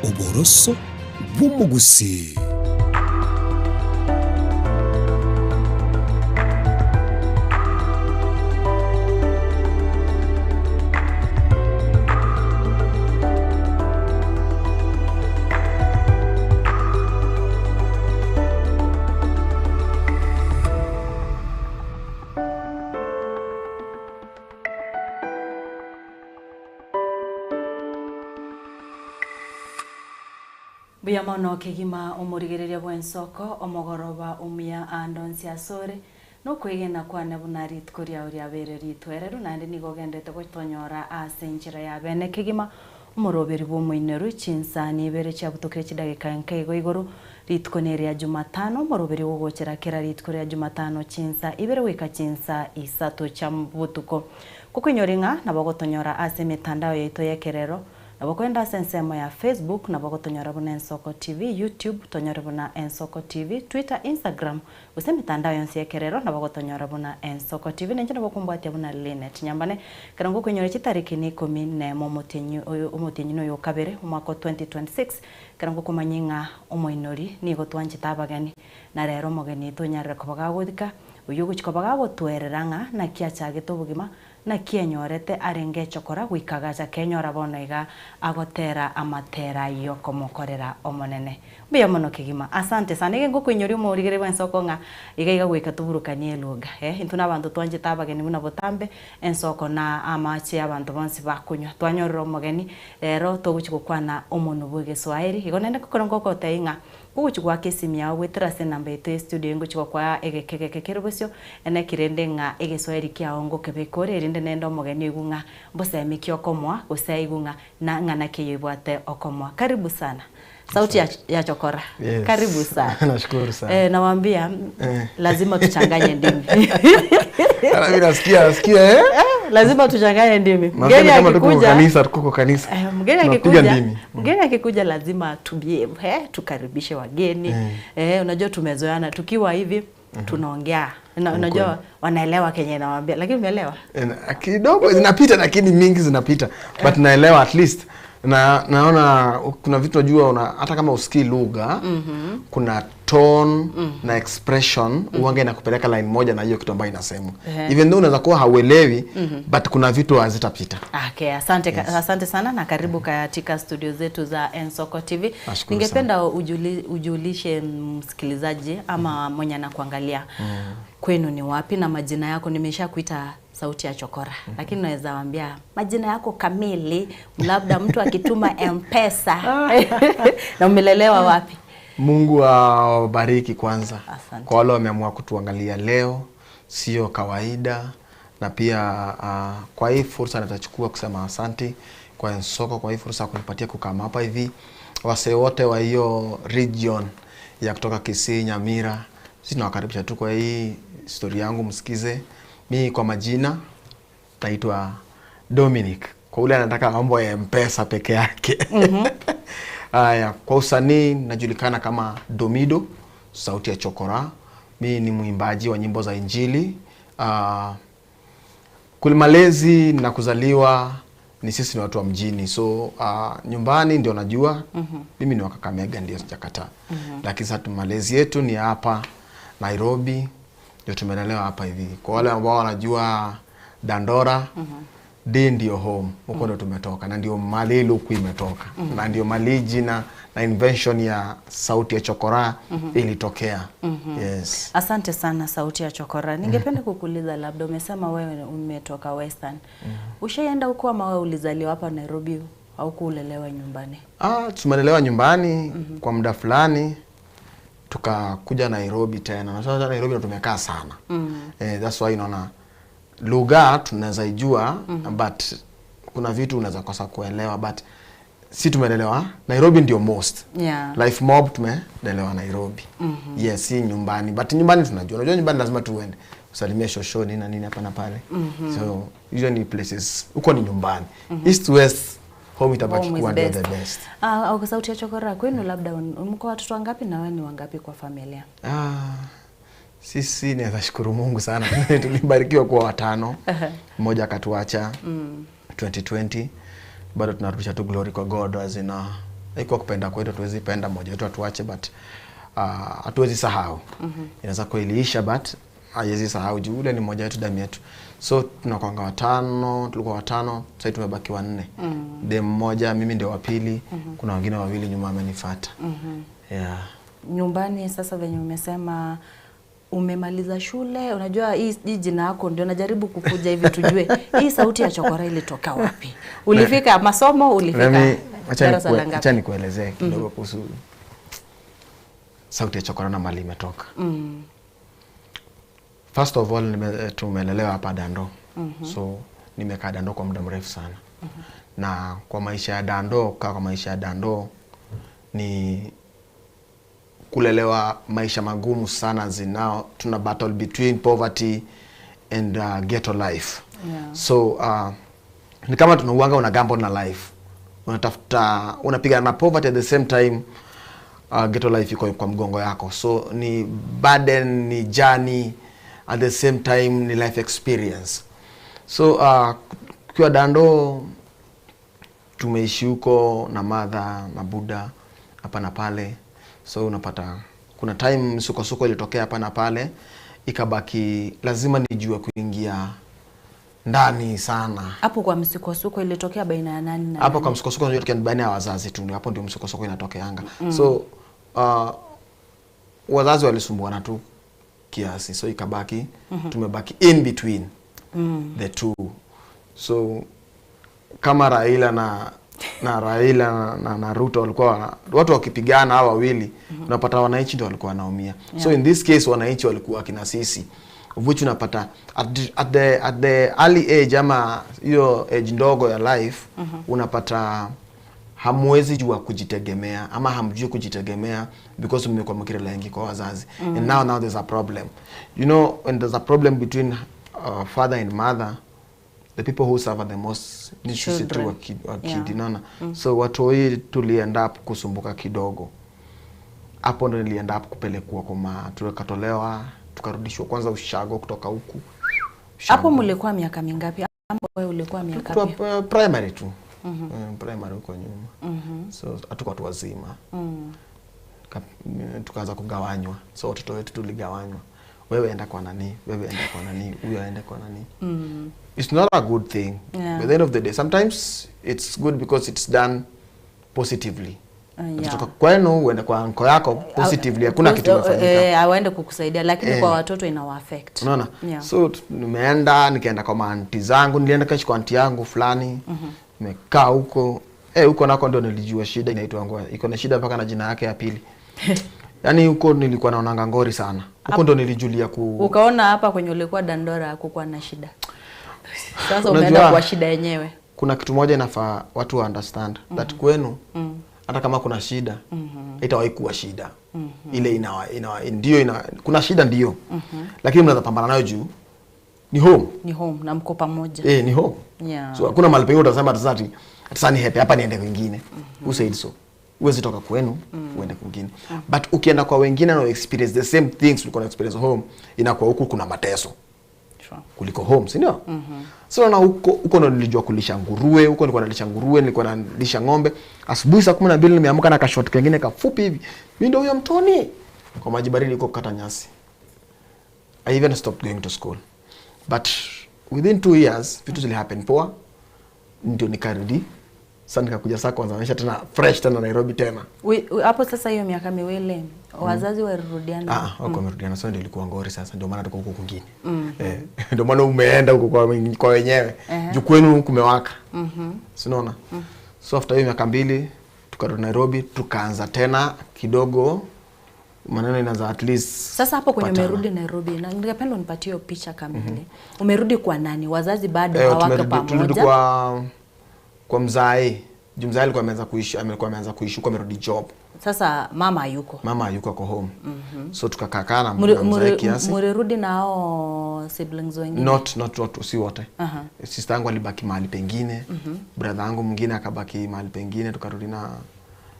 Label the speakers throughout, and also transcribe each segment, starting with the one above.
Speaker 1: Oboroso bw'umugusi.
Speaker 2: Buyamono kigima omurigereria bwensoko omogoroba umia andonsi asore no kwegena kwane bunarit koria oria bere ritwereru nande nigogendete gutonyora asenjira ya bene kigima omoroberi bw'omuineru chinsani bere chabutokire chidagika nkego igoro ritkoneria Jumatano omoroberi wogochera kera ritkoria Jumatano chinsa ibere wika chinsa isato chambutuko kukunyoringa nabogotonyora ase mitandao yaito yekerero nabokwenda sensemo ya Facebook nabogotonyora buna Ensoko TV, YouTube tonyora buna Ensoko TV, Twitter, Instagram use mitandao yonse yekerero nabogotonyora buna Ensoko TV nenje nabokumbwatia buna Linet nyambane karango kunyora chitariki ni 14 omotenyu no yokabere umwaka 2026 karango kumanyinga omoinori nigo twanchitabagani na rero mogeni tonyarira kobaga guthika uyu guchikobaga gutwereranga na kiacha gitobugima na kienyorete arenge chokora gwikagacha kenyora bonaiga agotera amatera yoko mokorera omonene biya mono kigima asante sana ige ngukunyori umurigere bwensoko nga igaiga gwika tuburukanie luga into nabantu twanje tabageni muna botambe ensoko na amache abantu bonsi bakunywa twanyorero omogeni rero toguchikukwana omono bwege Swahili igonende kukorongo koteinga uguchigwa kesimia wetera se namba ito studio nguchigwa kwa egekeke kerobosyo ene kirende nga egeswahili kiaongo kebekore rinde nendo mogeni igunga mbose mikyo komwa usaigunga na ngana kiyibwate okomwa karibu sana sauti ya chokora
Speaker 3: yes.
Speaker 2: Karibu sana
Speaker 3: nashukuru sana
Speaker 2: nawaambia lazima tuchanganye ndimi
Speaker 3: mimi nasikia
Speaker 2: lazima tuchanganye ndimi
Speaker 3: mgeni akikuja kanisa tuko kanisa
Speaker 2: mgeni akikuja lazima tubie tukaribishe wageni unajua tumezoeana tukiwa hivi tunaongea unajua wanaelewa Kenya nawaambia lakini umeelewa
Speaker 3: kidogo zinapita lakini mingi zinapita but naelewa at least naona kuna vitu najua hata kama usikii lugha kuna tone na expression uwange inakupeleka line moja na hiyo kitu ambayo inasemwa even though unaweza kuwa hauelewi but kuna vitu hazitapita.
Speaker 2: Okay, asante yes. Asante sana na karibu katika studio zetu za Ensoko TV. Ningependa ujulishe msikilizaji ama mwenye anakuangalia kwenu ni wapi na majina yako. Nimeshakuita sauti ya chokora lakini naweza waambia majina yako kamili labda mtu akituma M-Pesa na umelelewa wapi?
Speaker 3: Mungu awabariki kwanza.
Speaker 2: Asante.
Speaker 3: Kwa wale wameamua kutuangalia leo sio kawaida na pia kwa hii fursa natachukua kusema asante kwa Ensoko kwa hii fursa kunipatia kukama hapa hivi wase wote wa hiyo region ya kutoka Kisii, Nyamira sisi nawakaribisha tu kwa hii story yangu msikize. Mimi kwa majina naitwa Dominic. Kwa ule anataka mambo ya M-Pesa peke yake. Haya, kwa usanii najulikana kama Domido, sauti ya chokora. Mimi ni mwimbaji wa nyimbo za Injili. Kulimalezi na kuzaliwa ni sisi ni watu wa mjini. So nyumbani ndio najua. Mimi ni wa Kakamega ndio sijakataa. Lakini sasa malezi yetu ni hapa Nairobi. Ndio tumelelewa hapa hivi. Kwa wale ambao wanajua Dandora, ndio home. Huko ndio tumetoka na ndio mali huku imetoka. Na ndio mali jina na invention ya sauti ya chokora ilitokea. Yes.
Speaker 2: Asante sana sauti ya chokora. Ningependa kukuuliza labda umesema wewe umetoka Western. Ushaenda huko ama wewe ulizaliwa hapa Nairobi au kulelewa nyumbani?
Speaker 3: Tumelelewa nyumbani kwa muda fulani. Tukakuja Nairobi tena. Na sasa Nairobi ndo tumekaa sana. That's why unaona lugha tunaweza ijua but kuna vitu unaweza kosa kuelewa but si tumelelewa Nairobi ndio most. Life mob tumelelewa Nairobi. Yes, si nyumbani but nyumbani tunajua. Unajua nyumbani lazima tuende. Usalimie shoshoni na nini hapa na pale. So usually places huko ni nyumbani. East West home itabaki kuwa the best.
Speaker 2: Au sauti ya chokora kwenu labda mko watoto wangapi na wewe ni wangapi kwa familia?
Speaker 3: Sisi naweza shukuru Mungu sana. Tulibarikiwa kwa 5. Mmoja akatuacha 2020. Bado tunarudisha tu glory kwa God as in haikuwa kupenda kwetu, hatuwezi penda mmoja wetu atuache, but hatuwezi sahau. Inaweza kuwa iliisha but haiwezi sahau juu ule ni mmoja wetu, damu yetu. So tunakuanga watano, tulikuwa watano, sasa tumebaki wanne. Dem mmoja, mimi ndio wa pili, kuna wengine wawili nyuma amenifuata. Yeah.
Speaker 2: Nyumbani sasa venye umesema umemaliza shule, unajua hii jina yako ndio najaribu kukuja hivi tujue hii sauti ya chokora ilitoka wapi? Ulifika masomo, ulifika darasa la ngapi?
Speaker 3: Acha nikuelezee kidogo kuhusu sauti ya chokora na mali imetoka. First of all, tumelelewa hapa Dando. So nimekaa Dando kwa muda mrefu sana. Na kwa maisha ya Dando, kwa maisha ya Dando ni kulelewa maisha magumu sana zinao. Tuna battle between poverty and ghetto life.
Speaker 2: Yeah.
Speaker 3: So ni kama tunauanga una gamble na life. Unatafuta, unapiga na poverty at the same time ghetto life iko kwa mgongo yako. So ni burden, ni journey, at the same time ni life experience. So kwa Dando tumeishi huko na mother na buda hapa na pale. So unapata kuna time msuko ilitokea hapa na pale, ikabaki lazima nijue kuingia ndani sana.
Speaker 2: Hapo kwa msuko ilitokea baina ya nani na
Speaker 3: hapo? Kwa msuko ilitokea baina ya wazazi tu, hapo ndio msuko inatokeanga. So wazazi walisumbuana tu kiasi, so ikabaki tumebaki in between the two. So kama Raila na Ruto walikuwa watu wakipigana hao wawili, unapata wananchi ndio walikuwa wanaumia. So in this case wananchi walikuwa kina sisi, which unapata at the early age ama hiyo age ndogo ya life, unapata hamwezi jua kujitegemea ama hamjui kujitegemea because mmekuwa mkirelengi kwa wazazi. And now there's a problem. You know, when there's a problem between father and mother, the people who suffer the most ni sisi tu wakidi, naona. So watu hii tuliend up kusumbuka kidogo. Hapo ndo niliend up kupelekwa kwa tukatolewa, tukarudishwa kwanza ushago kutoka huku.
Speaker 2: Hapo mlikuwa miaka mingapi? Hapo wewe ulikuwa miaka ngapi?
Speaker 3: Primary tu. Primary huko nyuma. So hatuko watu wazima. Tukaanza kugawanywa. So watoto wetu tuligawanywa. Wewe enda kwa nani, wewe enda kwa nani, huyo aende kwa nani. It's not a good thing. Yeah. By the end of the day, sometimes it's good because it's done positively. Kutoka kwenu uende kwa anko yako positively, hakuna kitu kinafanyika.
Speaker 2: Awaende kukusaidia, lakini kwa watoto inawa affect.
Speaker 3: Unaona? So nikaenda kwa aunti zangu, nilienda kashi kwa aunti yangu fulani. Nimekaa huko. Huko nako ndio nilijua shida inaitwa Ngoi. Iko na shida mpaka na jina yake ya pili. Yaani huko nilikuwa naona ngori sana. Huko ndo nilijulia
Speaker 2: Ukaona hapa kwenye ulikuwa Dandora hakukuwa na shida. Sasa umeenda kwa shida yenyewe.
Speaker 3: Kuna kitu moja inafaa watu understand that kwenu hata kama kuna shida itawahi kuwa shida. Ile ndio kuna shida ndio. Lakini mnaweza pambana nayo juu ni home.
Speaker 2: Ni home na mko pamoja.
Speaker 3: Ni home.
Speaker 2: Yeah.
Speaker 3: So hakuna mahali pengine utasema sasa ni happy hapa niende kwingine. Who said so? Uwezi toka kwenu uende kwingine. But ukienda kwa wengine na experience the same things ulikuwa na experience home, inakuwa huku kuna mateso.
Speaker 2: Sure.
Speaker 3: Kuliko home, si ndio? So na huko ndo nilijua kulisha nguruwe, huko nilikuwa nalisha nguruwe, nilikuwa nalisha ng'ombe. Asubuhi saa 12 nimeamka na kashot kengine kafupi hivi. Mimi ndio huyo mtoni. Kwa maji baridi niko kukata nyasi. I even stopped going to school. But within 2 years, vitu zili happen poa. Ndio nikarudi. Sasa nikakuja sasa kwanza maisha tena fresh tena Nairobi tena.
Speaker 2: Hapo sasa hiyo miaka miwili wazazi walirudiana.
Speaker 3: Wako wamerudiana, sasa ndio ilikuwa ngori sasa, ndio maana tuko huko kwingine. Ndio maana umeenda huko kwa wenyewe. Juu kwenu kumewaka. Si unaona? So after hiyo miaka 2 tukarudi Nairobi, tukaanza tena kidogo maneno inaanza at least.
Speaker 2: Sasa hapo kwenye umerudi Nairobi, na ningependa unipatie hiyo picha kamili. Umerudi kwa nani? Wazazi bado hawako pamoja?
Speaker 3: Tulirudi kwa mzae. Mzae alikuwa ameanza kuishi kwa amerudi job.
Speaker 2: Sasa mama hayuko.
Speaker 3: Mama hayuko kwa home. So tukakaa na mzae kiasi.
Speaker 2: Murerudi nao siblings wengine?
Speaker 3: Not si wote. Sister yangu alibaki mahali pengine. Brother yangu mwingine akabaki mahali pengine, tukarudi na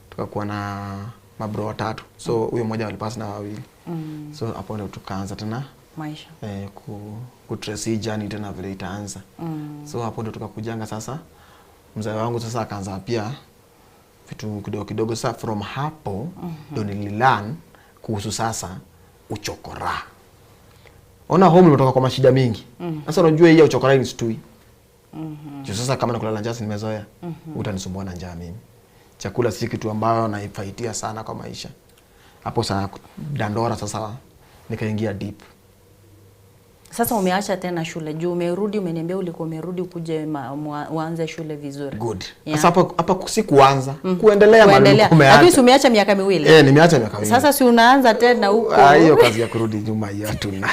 Speaker 3: tukakuwa na mabro watatu. So huyo mmoja alipasa na wawili. So hapo ndio tukaanza tena
Speaker 2: maisha.
Speaker 3: Ku trace journey tena vile itaanza. So hapo ndio tukakujanga sasa. Mzee wangu sasa akaanza pia vitu kidogo kidogo. Sasa from hapo ndio nililearn kuhusu sasa uchokora. Ona home nimetoka kwa mashida mingi. Sasa unajua hii ya uchokora ni stui. Sasa kama nakulala njaa nimezoea. Utanisumbua na njaa mimi. Chakula si kitu ambayo naifaitia sana kwa maisha. Hapo sana dandora sasa nikaingia deep.
Speaker 2: Sasa umeacha tena shule. Juu umerudi, umeniambia ulikuwa umerudi ukuje uanze shule vizuri.
Speaker 3: Good. Sasa hapa si kuanza, kuendelea mahali umeacha.
Speaker 2: Lakini umeacha miaka miwili.
Speaker 3: Nimeacha miaka miwili.
Speaker 2: Sasa si unaanza tena huko.
Speaker 3: Hiyo kazi ya kurudi nyuma hiyo hatuna.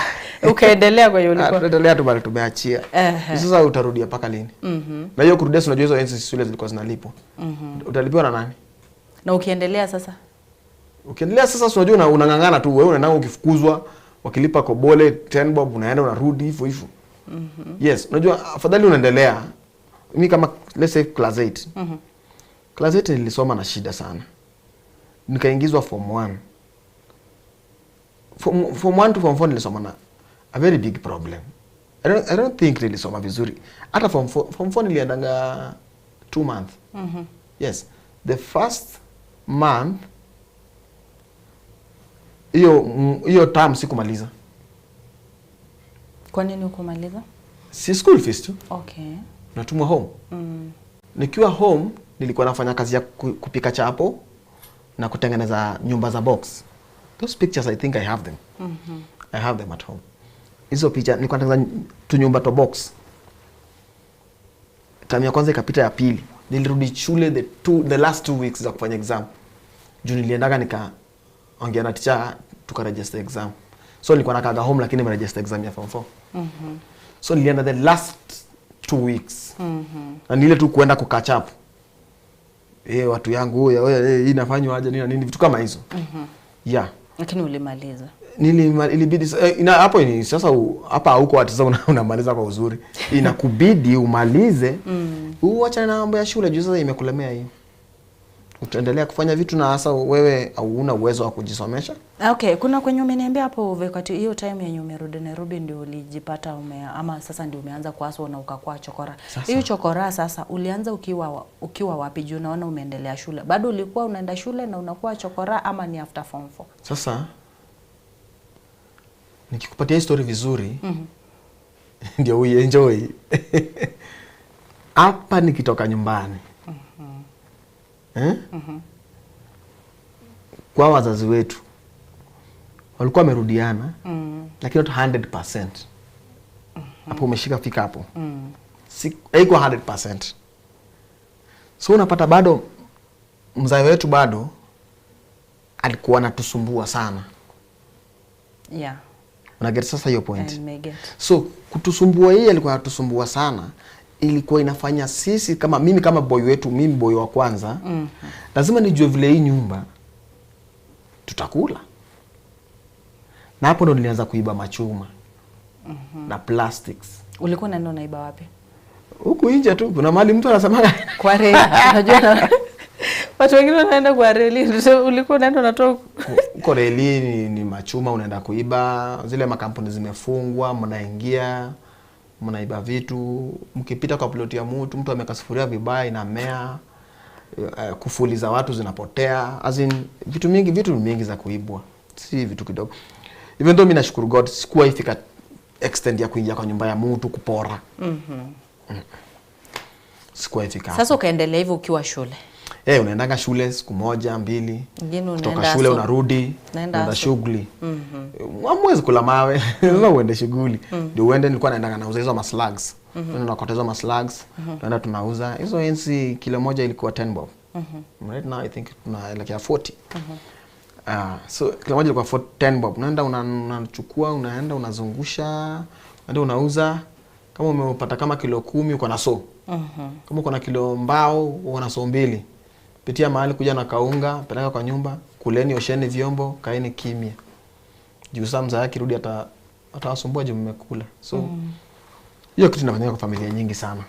Speaker 2: Ukaendelea kwa hiyo ulikuwa.
Speaker 3: Tuendelea tu bali tumeachia. Sasa utarudia paka lini? Na hiyo kurudia unajua hizo enzi shule zilikuwa zinalipwa. Utalipiwa na nani?
Speaker 2: Na ukiendelea sasa?
Speaker 3: Ukiendelea sasa unajua unangangana tu, wewe unaenda ukifukuzwa wakilipa kobole 10 bob unaenda unarudi hivyo hivyo. Yes, unajua afadhali unaendelea. Mimi kama let's say class 8. Class 8 nilisoma na shida sana. Nikaingizwa form 1. Form 1 to form 4 nilisoma na a very big problem. I don't think nilisoma vizuri. Hata form 4 niliendanga 2 months. Yes. The first month hiyo term sikumaliza.
Speaker 2: Kwa nini ukumaliza?
Speaker 3: Si school fees tu.
Speaker 2: Okay.
Speaker 3: Natumwa home. Nikiwa home nilikuwa nafanya kazi ya kupika chapo na kutengeneza nyumba za box. Those pictures I think I have them. I have them at home. Hizo picha nilikuwa natengeneza tu nyumba to box. Tamu ya kwanza ikapita, ya pili nilirudi shule the last 2 weeks za kufanya exam. Juu niliendaga ongea na teacher tukaregister exam. So nilikuwa nakaga home lakini nimeregister exam ya form 4. So nilienda the last 2 weeks. Na nile tu kuenda ku catch up. Watu yangu hii inafanywa aje nini vitu kama hizo. Yeah. Lakini
Speaker 2: ulimaliza.
Speaker 3: Ilibidi hapo ni sasa hapa huko atiza unamaliza kwa uzuri. Inakubidi umalize. Uacha na mambo ya shule juu sasa imekulemea hiyo. Utaendelea kufanya vitu na hasa wewe hauna uwezo wa kujisomesha.
Speaker 2: Okay, kuna kwenye umeniambia hapo wakati hiyo time yenye umerudi Nairobi ndio ulijipata ama sasa ndio umeanza kuaswa na ukakuwa chokora. Hiyo chokora sasa ulianza ukiwa wapi? Juu naona umeendelea shule. Bado ulikuwa unaenda shule na unakuwa chokora ama ni after form 4?
Speaker 3: Sasa nikikupatia story vizuri ndio uenjoy. Hapa nikitoka nyumbani. Kwa wazazi wetu walikuwa wamerudiana lakini not 100%. Hapo umeshika fika hapo. Haiko 100%. So unapata bado mzee wetu bado alikuwa anatusumbua sana.
Speaker 2: Yeah.
Speaker 3: Unaget sasa hiyo point. So kutusumbua yeye alikuwa anatusumbua sana. Ilikuwa inafanya sisi kama mimi kama boy wetu, mimi boy wa kwanza, lazima nijue vile hii nyumba tutakula. Na hapo ndo nilianza kuiba machuma na plastics.
Speaker 2: Ulikuwa unaenda unaiba wapi?
Speaker 3: Huku nje tu kuna mahali mtu anasema
Speaker 2: kwa reli. Unajua watu wengine wanaenda kwa reli. Ulikuwa unaenda unatoa
Speaker 3: huko reli ni machuma unaenda kuiba, zile makampuni zimefungwa, mnaingia mnaiba vitu, mkipita kwa ploti ya mtu ameweka sufuria vibaya inamea, kufuli za watu zinapotea, as in vitu mingi za kuibwa, si vitu kidogo. Even though mimi nashukuru God sikuwa ifika extend ya kuingia kwa nyumba ya mtu kupora. Sikuwa ifika.
Speaker 2: Sasa ukaendelea hivyo ukiwa shule.
Speaker 3: Unaendaga shule siku moja mbili, kutoka shule unarudi, unaenda shughuli. Mwezi kula mawe, sasa uende shughuli. Ndio uende nilikuwa naendaga nauza hizo maslugs. Tunakoteza maslugs, tunaenda tunauza. Hizo NC kilo moja ilikuwa 10 bob. Right now I think tunaelekea 40. So kilo moja ilikuwa 10 bob. Unaenda unachukua, unaenda unazungusha, unaenda unauza. Kama umepata kama kilo 10 uko na so. Kama uko na kilo mbao uko na so 2. Pitia mahali kuja na kaunga, peleka kwa nyumba, kuleni, osheni vyombo, kaeni kimya. Juu saa mzaa kirudi atawasumbua juu mmekula. So hiyo kitu inafanyika kwa familia nyingi sana.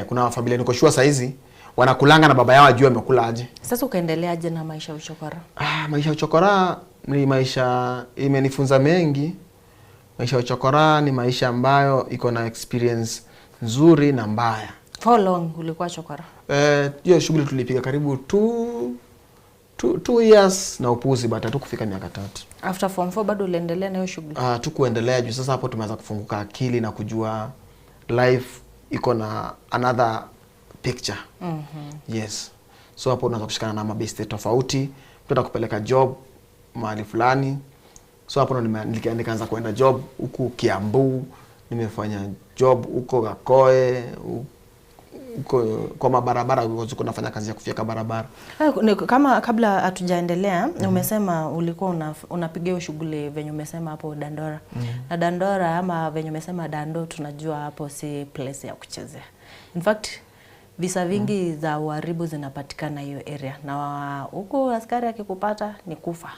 Speaker 3: Kuna familia niko sure saizi wanakulanga na baba yao ajue amekula aje.
Speaker 2: Sasa ukaendelea aje na maisha ya uchokora?
Speaker 3: Maisha ya uchokora ni maisha imenifunza mengi. Maisha ya uchokora ni maisha ambayo iko na experience nzuri na mbaya.
Speaker 2: For long ulikuwa chokora?
Speaker 3: Hiyo shughuli tulipiga karibu 2 years na upuzi, but hatukufika miaka 3.
Speaker 2: After form 4 bado uliendelea na hiyo shughuli?
Speaker 3: Tukuendelea juu sasa hapo tumeanza kufunguka akili na kujua life iko na another picture. Yes. So hapo unaanza kushikana na mabeste tofauti, mtu kupeleka job mahali fulani. So hapo nikaanza kuenda job huku Kiambu, nimefanya job huko Gakoe, huko kwa mabarabara, huko nafanya kazi ya kufyeka barabara.
Speaker 2: Kama kabla hatujaendelea, umesema ulikuwa unapiga shughuli venye umesema hapo Dandora. Na Dandora ama venye umesema Dando, tunajua hapo si place ya kuchezea. In fact, visa vingi za uharibu zinapatikana hiyo area, na huko askari akikupata ni kufa.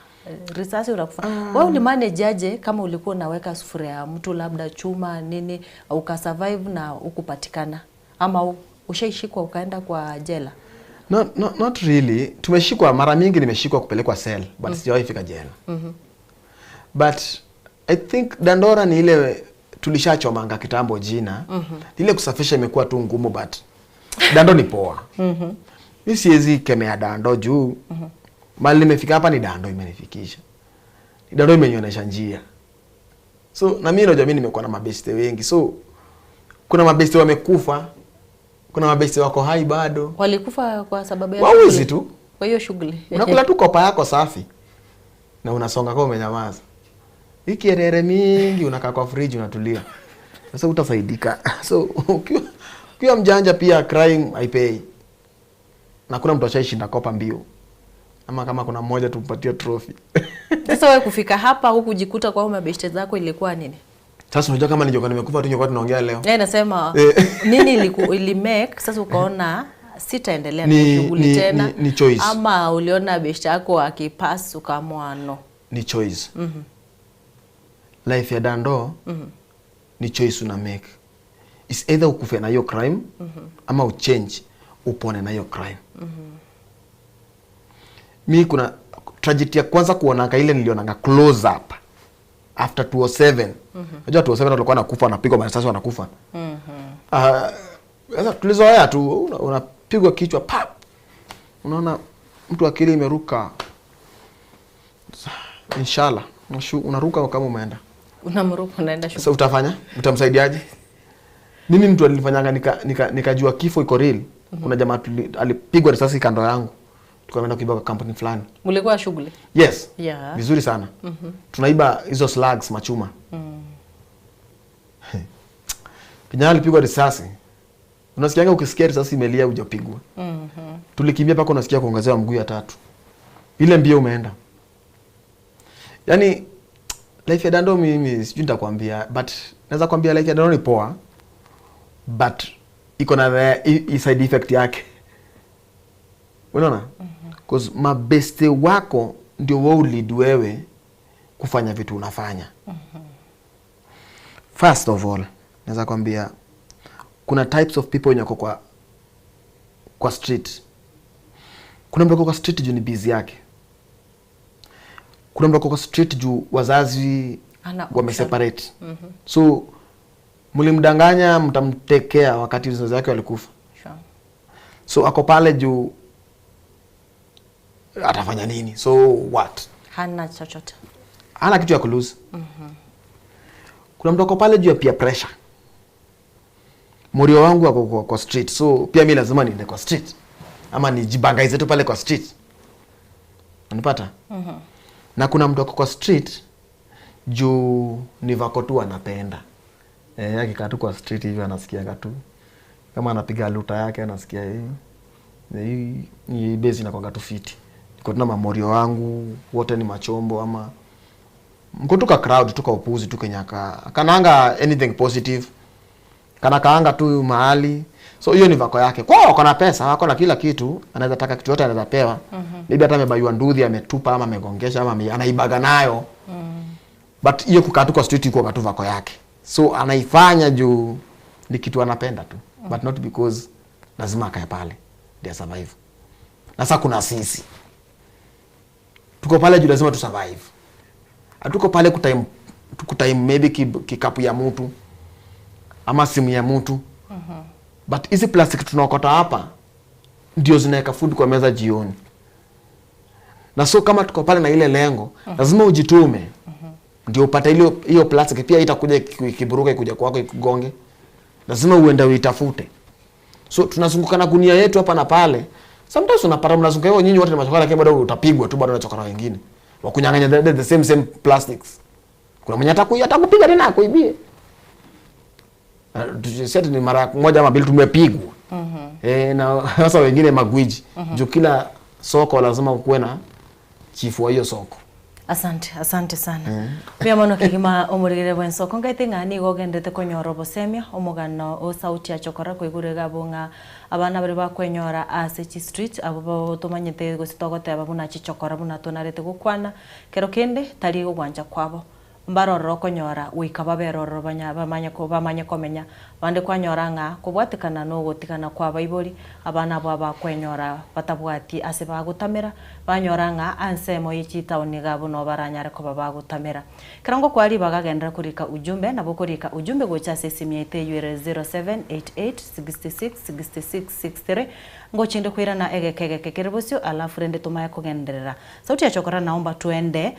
Speaker 2: Risasi unakufa. Wewe ulimanage aje kama ulikuwa unaweka sufuria ya mtu labda chuma nini ukasurvive na ukupatikana, ama ushaishikwa ukaenda kwa jela?
Speaker 3: Not really. Tumeshikwa mara mingi, nimeshikwa kupelekwa cell, but sijawahi fika jela. But I think Dandora ni ile tulishachomanga kitambo jina. Ile kusafisha imekuwa tu ngumu, but Dando ni poa. Mimi siwezi kemea Dando juu mali nimefika hapa ni Dando imenifikisha. Ni Dando imenionyesha njia. So na mimi najua mimi nimekuwa na mabeste wengi. So kuna mabeste wamekufa, kuna mabeste wako hai bado.
Speaker 2: Walikufa kwa sababu ya
Speaker 3: wauzi tu.
Speaker 2: Kwa hiyo shughuli.
Speaker 3: Unakula tu kopa yako safi na unasonga kama umenyamaza. Hiki erere mingi unakaa kwa fridge unatulia. Sasa utafaidika. So ukiwa mjanja pia crime haipei. Na kuna mtu ashaishinda kopa mbio. Ama kama kuna mmoja tumpatie trophy.
Speaker 2: Sasa wewe kufika hapa huku kujikuta kwa mabeshte zako ilikuwa nini?
Speaker 3: Sasa unajua kama ningekuwa nimekufa tu ningekuwa tunaongea leo.
Speaker 2: Nasema nini ili make sasa ukaona sitaendelea na shughuli tena?
Speaker 3: Ni choice.
Speaker 2: Ama uliona beshte yako akipass ukaamua no?
Speaker 3: Ni choice. Life ya Dando ni choice una make. Is either ukufe na hiyo crime ama uchange upone na hiyo crime. Mimi kuna tragedy ya kwanza kuonanga ile nilionanga close up after 207. Unajua 207 walikuwa nakufa, wanapigwa risasi wanakufa. Sasa tulizoea tu unapigwa kichwa pap. Unaona mtu akili imeruka. Inshallah, unaruka kama umeenda.
Speaker 2: Unamruka unaenda shughuli.
Speaker 3: Sasa utafanya? Utamsaidiaje? Mimi mtu alifanyanga nikajua kifo iko real. Kuna jamaa alipigwa risasi kando yangu. Tukaenda kuiba kwa company fulani.
Speaker 2: Mlikuwa shughuli?
Speaker 3: Yes.
Speaker 2: Yeah.
Speaker 3: Vizuri sana. Tunaiba hizo slugs machuma. Kijana alipigwa risasi. Unasikianga ukisikia risasi imelia hujapigwa. Tulikimbia paka unasikia kuongezewa mguu ya 3. Ile mbio umeenda. Yaani life ya Dando mimi sijui nitakwambia, but naweza kwambia life ya Dando ni poa, but iko na side effect yake. Unaona? Because mabeste wako ndio wao lead wewe kufanya vitu unafanya. First of all, naweza kwambia kuna types of people wenye wako kwa street. Kuna mtu kwa street juu ni busy yake. Kuna mtu kwa street juu wazazi wameseparate. So mlimdanganya mtamtekea wakati wazazi wake walikufa. So ako pale juu atafanya nini? So what?
Speaker 2: Hana chochote.
Speaker 3: Hana kitu ya kulose. Kuna mtu ako pale juu ya peer pressure. Morio wangu ako kwa street. So pia mimi lazima niende kwa street. Ama nijibangaize tu pale kwa street. Unapata? Na kuna mtu ako kwa street juu ni vako tu anapenda. Akikaa tu kwa street hivi anasikia tu. Kama anapiga luta yake anasikia hii base inakuwa tu fiti. Niko tuna mamorio wangu wote ni machombo, ama mko tuka crowd tuka upuzi tu kenyaka kananga anything positive, kana kaanga tu mahali. So hiyo ni vako yake. Kwa wako na pesa, wako na kila kitu, anaweza taka kitu yote anaweza pewa. Maybe hata amebaywa nduthi, ametupa ama amegongesha ama anaibaga nayo. But hiyo kukaa tu kwa street iko tu vako yake. So anaifanya juu ni kitu anapenda tu. But not because lazima akae pale ndio survive. Na sasa kuna sisi tuko pale juu lazima tu survive. Hatuko pale kutime maybe kikapu ya mtu ama simu ya mtu. But hizi plastic tunaokota hapa ndio zinaweka food kwa meza jioni. Na so kama tuko pale na ile lengo, lazima ujitume. Ndio upate hiyo plastic pia itakuja kiburuka ikuja kwako ikugonge. Lazima uende uitafute. So tunazunguka na gunia yetu hapa na pale. Sometimes unapata mnazunguka hiyo nyinyi wote na machokora lakini bado utapigwa tu bado na chokora wengine. Wakunyang'anya the same plastics. Kuna mwenye atakupiga tena akuibie. Tuseme ni mara moja ama mbili tumepigwa. Na sasa wengine magwiji. Juu kila soko lazima kuwe na chifu wa hiyo soko.
Speaker 2: Asante sana. Pia mono kigima omurigere bwensoko ngaitinga ni gogendete konyora obosemia omugano o sauti ya chokora kwigurega bunga abana bari bakwenyora Asechi Street abo tumanyete gusitogote ababuna chichokora buna tonarete gukwana kero kende tari gugwanja kwabo mbaroro konyora wikaba beroro bamanya komenya bande kwanyora nga kubwatikana no gutikana kwa baibori abana baba kwenyora batabwati ase bagutamera banyora nga ansemo yichita oniga buno baranyare ko baba gutamera kirango kwari bagagendera kurika ujumbe nabo kurika ujumbe gocha sesimiete yure 0788666663 ngochinde kwira na egekege kekerebosio alafu rende tumaye kugenderera sauti ya chokora naomba tuende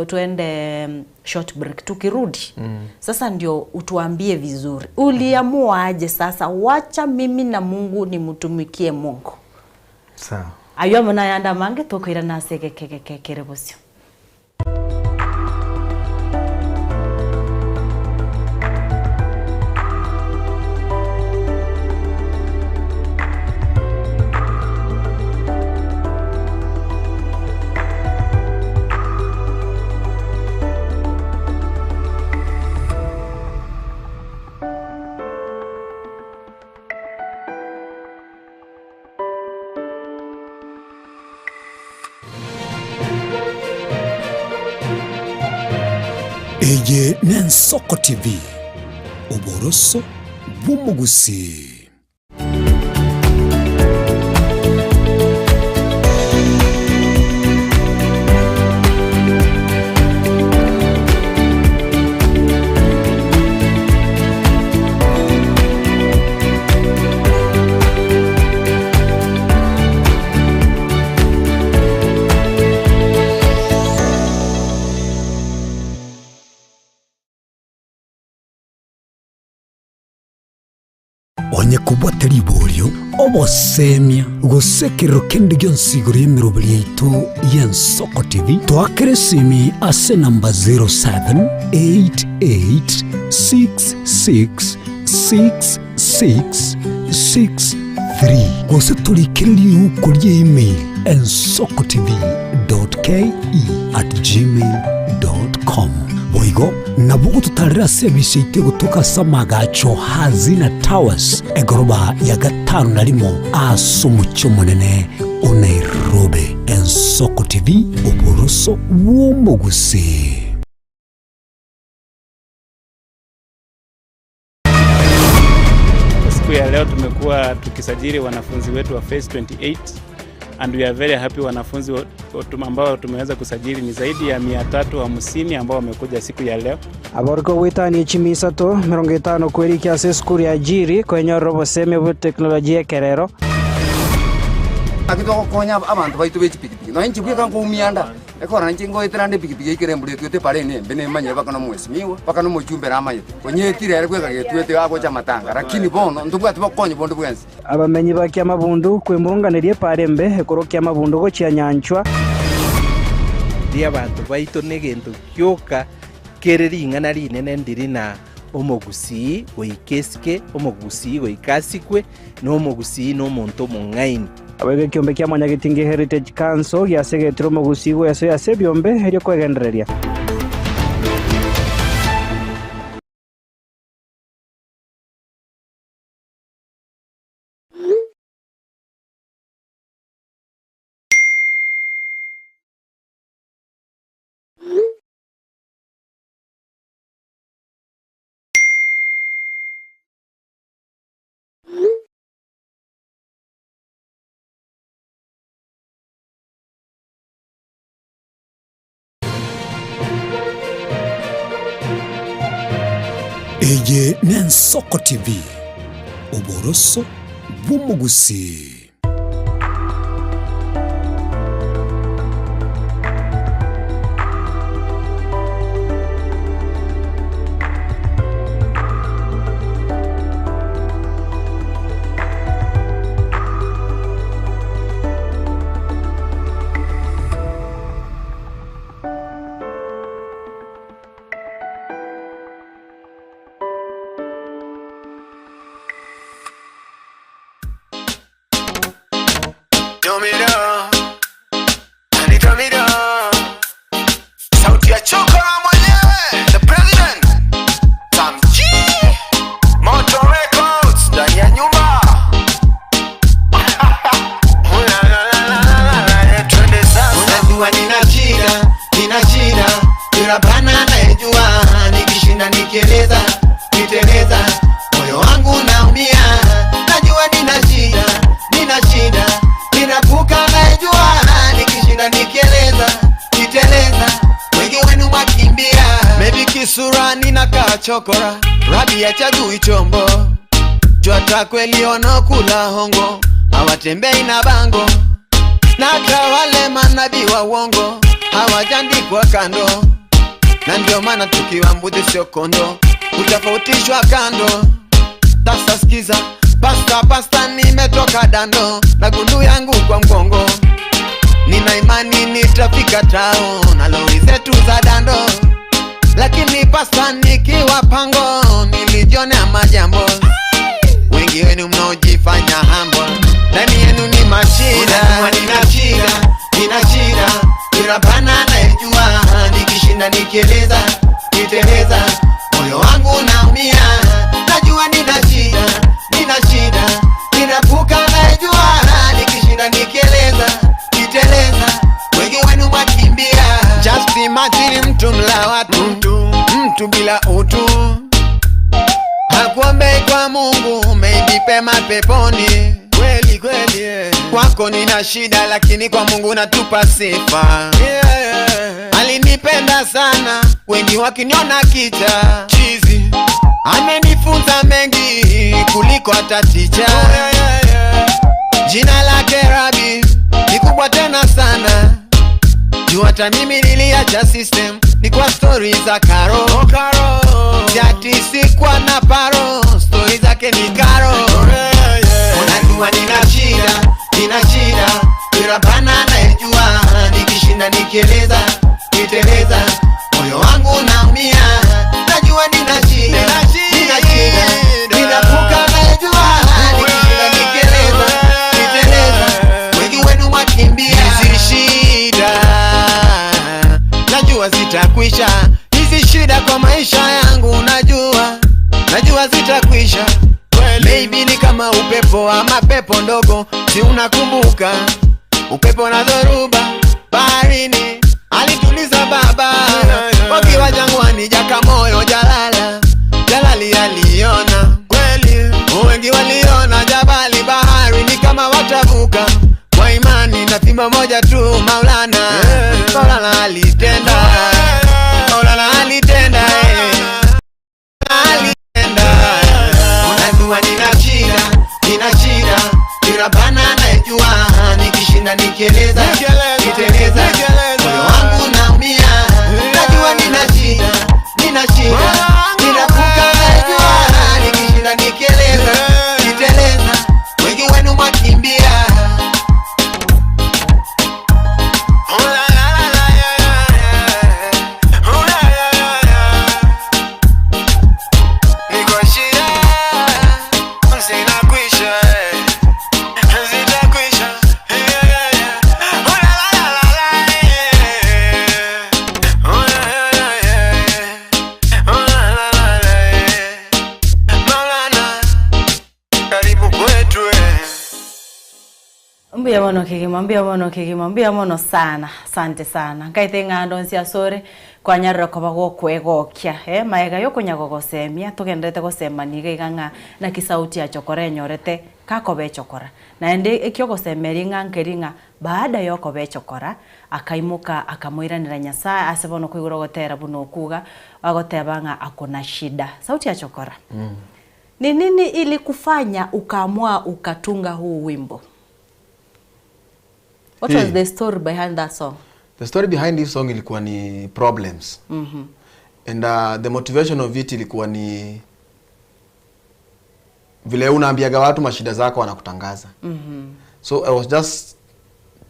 Speaker 2: tuende short break tukirudi sasa ndio utuambie vizuri uliamua aje sasa wacha mimi na Mungu nimtumikie Mungu
Speaker 3: sawa
Speaker 2: ayo mona yanda mange tokwira na segekege kekerebosio
Speaker 1: Eye n'Ensoko TV oboroso bw'umugusi. Onye kubwata libolyo obosemia gusekero kende gyonsiguro yemirobili yaitu y'Ensoko TV twakeresimi ase namba 0788666663 gose tulikiriri uko email ensokotv.ke@gmail.com boigo nabugo tutarira service ite gutuka samagacho hazina towers egoroba ya 5 asumucho munene o Nairobi. Ensoko TV oboroso bw'umugusi.
Speaker 4: Siku ya leo tumekuwa tukisajili wanafunzi wetu wa phase 28 and we are very happy. Wanafunzi ambao tumeweza kusajili ni zaidi ya 350 ambao wamekuja siku ya leo.
Speaker 5: Aborko witani chimisato 50 kweri kiasi skuri ya jiri kwenye robo semi bwa teknolojia kerero.
Speaker 6: Akitoko konya abantu baitu bechipikipiki no inchi bweka ngumianda ekora nchingo itrande pikipiki ikirembule twete pare ne bene manye bakana mwesimiwa bakana mujumbe ramayete konye tirere kweka getwete agocha matanga lakini bono ndubwati bakonye bondo bwensi
Speaker 5: abamenyi bakia mabundu kwemurunganirie parembe ekorokia mabundu go chia nyanchwa
Speaker 7: dia bantu baitu negento kyoka kereri ingana rinene ndirina omogusi oikeske omogusi oikasikwe no omogusi no monto mongaini
Speaker 5: abege kiombe kia mwanya gitingi Heritage Council yasegetiro omogusi go yaso yasebyombe erio kwegendereria
Speaker 1: Eye n'Ensoko TV oboroso bw'umugusi.
Speaker 8: Kisura ninakaa chokora, rabi ya chagui chombo. Jota kweli wanakula hongo, hawatembei na bango. Na wale manabii wa uongo, hawajandikwa kando. Na ndio maana tukiwa mbuzi sio kondo, utafautishwa kando. Sasa sikiza, pasta nimetoka dando, na gundu yangu kwa mgongo. Nina imani nitafika town, na lori zetu za dando. Lakini pasta nikiwa pango, nilijionea majambo. Wengi wenu mnaojifanya humble, ndani yenu ni mashida. Nina shida, kirabana naijua. Nikishinda nikieleza, niteleza, moyo wangu unaumia. Najua nina shida, ninapuka naijua. Nikishinda nikieleza, niteleza, wengi wenu makimbia. Just imagine mtu mla watu, mtu bila utu. Hakuombei kwa Mungu, maybe pema peponi. Kweli kweli, yeah. Kwako nina shida, lakini kwa Mungu natupa sifa. Alinipenda sana, wengi wakiniona kita chizi. Amenifunza mengi kuliko hata teacher. Jina lake Rabi ni kubwa tena sana. Juu hata mimi niliacha system, ni kwa story za Karo. Jati sikuwa na paro, story zake ni Karo. Unajua nina shida, kirabana naijua. Nikishinda nikieleza, niteleza, moyo wangu unaumia. Najua nina shida, ninapuka naijua. Nikishinda nikieleza, niteleza, wengi wenu makimbia. Hizi shida najua zitakwisha. Hizi shida kwa maisha yangu najua zitakwisha. Maybe ni kama upepo ama pepo ndogo, si unakumbuka? Upepo na dhoruba baharini, alituliza baba. Wakiwa jangwani Jakamoyo Jalali aliona. Kweli wengi waliona jabali, bahari ni kama watavuka. Kwa imani na fimbo moja tu, Maulana alitenda. Unajua nina shida, kirabana naijua. Nikishinda nikieleza, niteleza, moyo wangu unaumia. Najua nina shida, ninapuka naijua. Nikishinda nikieleza, niteleza, wengi wenu makimbia.
Speaker 2: Mbia mono sana. Asante sana. Kaite ng'ando Nsiasore kwa nyarra kwa bago kwegokya. Maega yoko nyago gosemia tugendete gosemani giganga na kisauti ya chokora nyorete kako be chokora. Na ende ekyo gosemeri ng'ankeringa baada yoko be chokora akaimuka akamuiranira Nyasaye asebono kwigura gotera buno kuga agotebanga akona shida. Sauti ya chokora. Ni nini ili kufanya ukaamua ukatunga huu wimbo? What was the story behind that song?
Speaker 3: The story behind this song ilikuwa ni problems. And the motivation of it ilikuwa ni vile unaambiaga watu mashida zako wanakutangaza. So I was just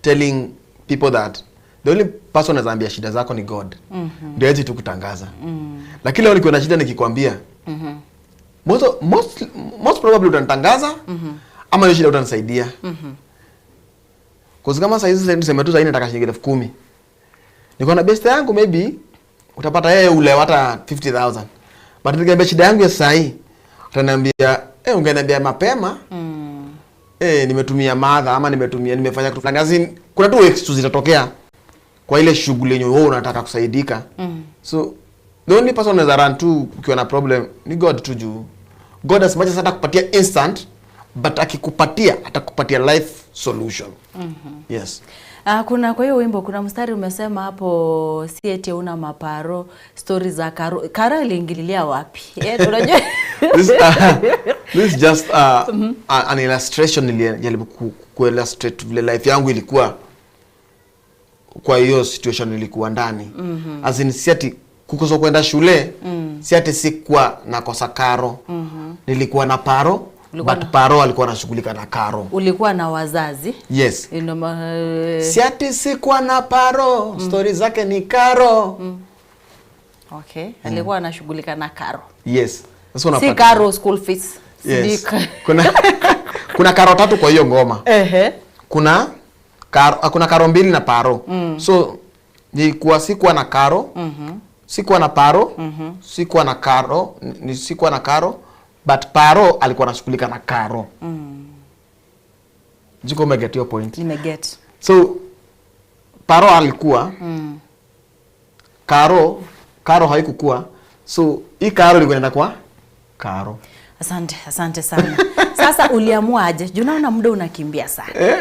Speaker 3: telling people that the only person anaambia shida zako ni God. Ndio yeye tu kutangaza. Lakini leo niko na shida nikikwambia. Most probably utanitangaza ama hiyo shida utanisaidia. Kwa kama sasa hizi niseme tu sasa nataka shilingi 10,000. Niko na best yangu maybe utapata yeye ule hata 50,000. But nikiambia shida yangu ya sasa hii utaniambia ungeniambia mapema. Nimetumia madha ama nimefanya kitu fulani. Kuna tu extra zitatokea kwa ile shughuli yenyewe wewe unataka kusaidika. So the only person who run to ukiwa na problem ni God tu juu. God as much as atakupatia instant, but akikupatia atakupatia life solution. Yes.
Speaker 2: Kuna kwa hiyo wimbo kuna mstari umesema hapo si eti una maparo, stories za Karo. Karo iliingililia wapi? Unajua?
Speaker 3: This is just an illustration nilijaribu ku-illustrate vile life yangu ilikuwa kwa hiyo situation nilikuwa ndani. As in si ati kukosa kwenda shule, si ati sikuwa nakosa karo. Nilikuwa na paro. But paro alikuwa anashughulika na karo.
Speaker 2: Ulikuwa na wazazi?
Speaker 3: Yes. Si ati sikuwa na paro, story zake ni karo.
Speaker 2: Okay. Alikuwa anashughulika na karo.
Speaker 3: Yes.
Speaker 2: Si karo school fees.
Speaker 3: Yes. Kuna karo 3 kwa hiyo ngoma. Kuna karo 2 na paro. So nilikuwa sikuwa na karo. Sikuwa na paro. Sikuwa na karo, sikuwa na karo. But paro alikuwa anashughulika na karo. Jiko umeget your point?
Speaker 2: Nimeget.
Speaker 3: So paro alikuwa karo haikukuwa. So hii karo ilikuwa inaenda kwa karo.
Speaker 2: Asante sana. Sasa uliamua aje? Unaona muda unakimbia sana.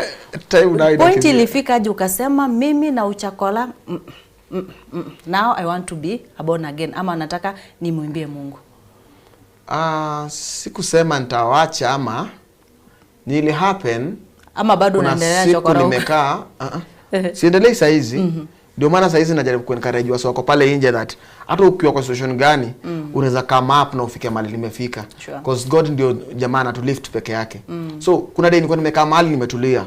Speaker 3: Time unaenda.
Speaker 2: Point ilifika aje ukasema mimi na Uchakola now I want to be born again, ama nataka nimuimbie Mungu?
Speaker 3: Sikusema nitawacha ama nili happen
Speaker 2: ama bado unaendelea Chokora.
Speaker 3: Nimekaa siendelee saa hizi. Ndio maana saa hizi najaribu kuencourage watu wako pale nje that hata ukiwa kwa situation gani unaweza come up na ufike mahali nimefika. Because God ndio jamaa anatulift peke yake. So kuna day nilikuwa nimekaa mahali nimetulia.